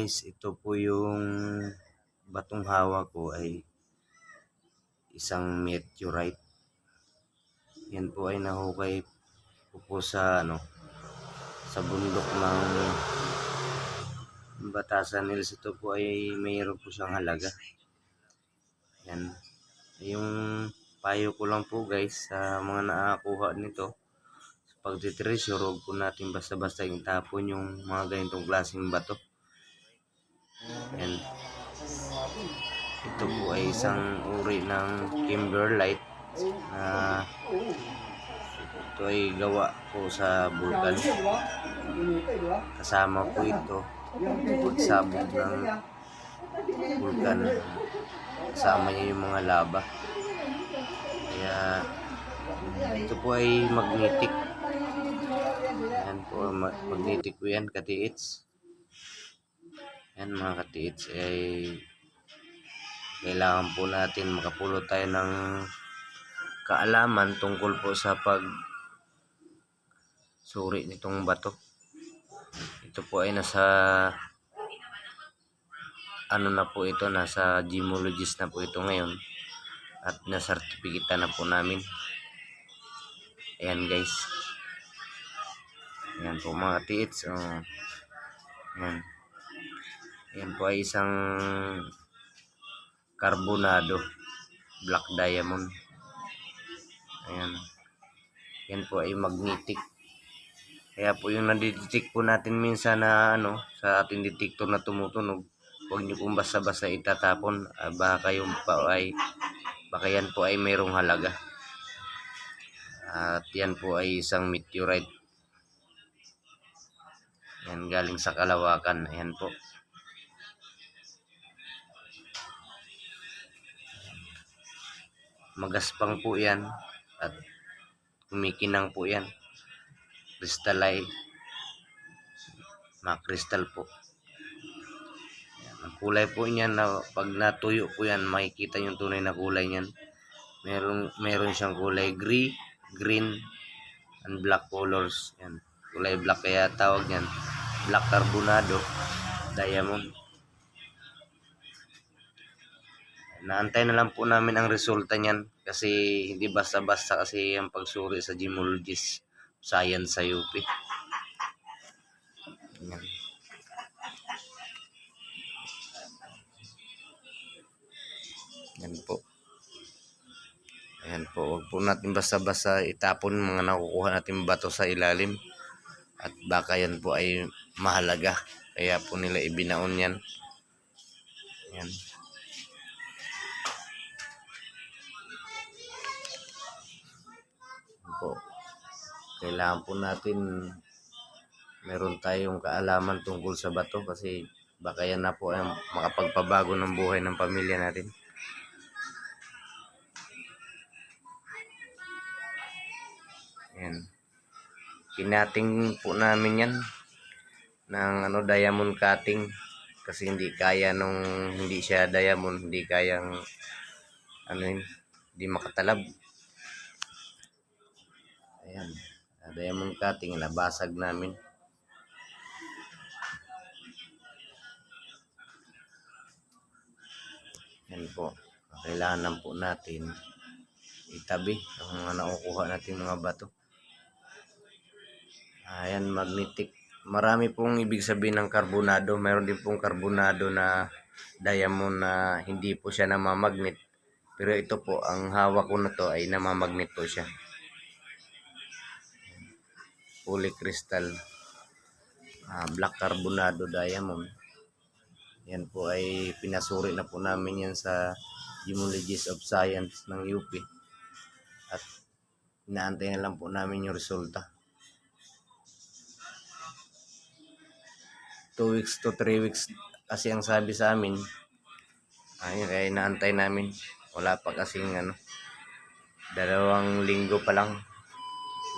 guys, ito po yung batong hawak ko ay isang meteorite. Yan po ay nahukay po sa sa bundok ng Batasan Hills. Ito po ay mayroon po siyang halaga. Yan. Yung payo ko lang po guys sa mga nakakuha nito sa pagtitreasure, huwag po natin basta-basta itapon yung mga ganitong klaseng bato. Yan. Ito po ay isang uri ng kimberlite na ito ay gawa po sa bulkan. Kasama po ito pagsabog ng bulkan. Kasama niya yung mga lava. Kaya ito po ay magnetic. Yan po, magnetic po yan, katiits. Yan mga katiits ay kailangan po natin makapulot tayo ng kaalaman tungkol po sa suri nitong bato. Ito po ay nasa na po ito, nasa gemologist na po ito ngayon at na-certificate na po namin. Ayan guys. Ayan po mga tiits. Ayan. Ayan po ay isang carbonado black diamond. Ayan. Yan po ay magnetic. Kaya po yung nadidetect po natin minsan na sa ating detector na tumutunog, huwag niyo pong basta-basta itatapon. Baka yan po ay mayroong halaga. At yan po ay isang meteorite. Yan galing sa Kalawakan. Ayan po. Magaspang po yan at kumikinang po yan. Crystallite, mga crystal po. Yan. Ang kulay po niyan na pag natuyo po yan, makikita yung tunay na kulay niyan. Meron siyang kulay green and black colors. Yan. Kulay black kaya tawag niyan black carbonado diamond. Naantay na lang po namin ang resulta niyan kasi hindi basta-basta kasi ang pagsuri sa gemologist science sa UP. Ayan. Ayan po. Ayan po. Huwag po natin basta-basta itapon mga nakukuha natin bato sa ilalim. At baka yan po ay mahalaga. Kaya po nila ibinaon yan. Ayan. Po. Kailangan po natin meron tayong kaalaman tungkol sa bato kasi baka yan na po ang makapagpabago ng buhay ng pamilya natin. Ayan. Kinating po namin yan ng diamond cutting kasi hindi kaya nung hindi siya diamond, hindi kayang hindi makatalab. Ayan, diamond cutting, nabasag namin. Yan po, kailangan lang po natin itabi ang mga nakukuha natin mga bato. Ayan, magnetic. Marami pong ibig sabihin ng carbonado. Mayroon din pong carbonado na diamond na hindi po siya namamagnet. Pero ito po, ang hawak ko na to ay namamagnet po siya. Polycrystal black carbonado diamond. Yan po ay pinasuri na po namin yan sa Gemologist of Science ng UP. At inaantay na lang po namin yung resulta. 2 weeks to 3 weeks kasi ang sabi sa amin. Ayun, kaya inaantay namin. Wala pa kasing 2 linggo pa lang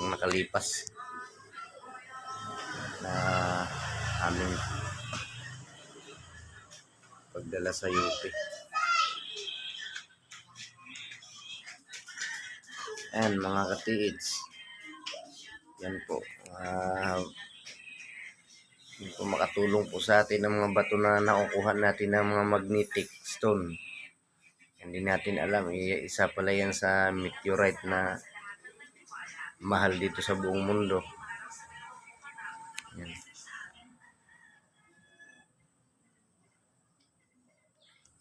yung nakalipas na aming pagdala sa UP. Ayan mga katiids. Yan po. Hindi po makatulong po sa atin ang mga bato na nakukuha natin ng mga magnetic stone. Hindi natin alam, isa pala yan sa meteorite na mahal dito sa buong mundo. Yan.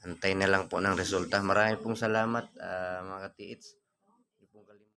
Antay na lang po ng resulta. Maraming pong salamat mga katiits.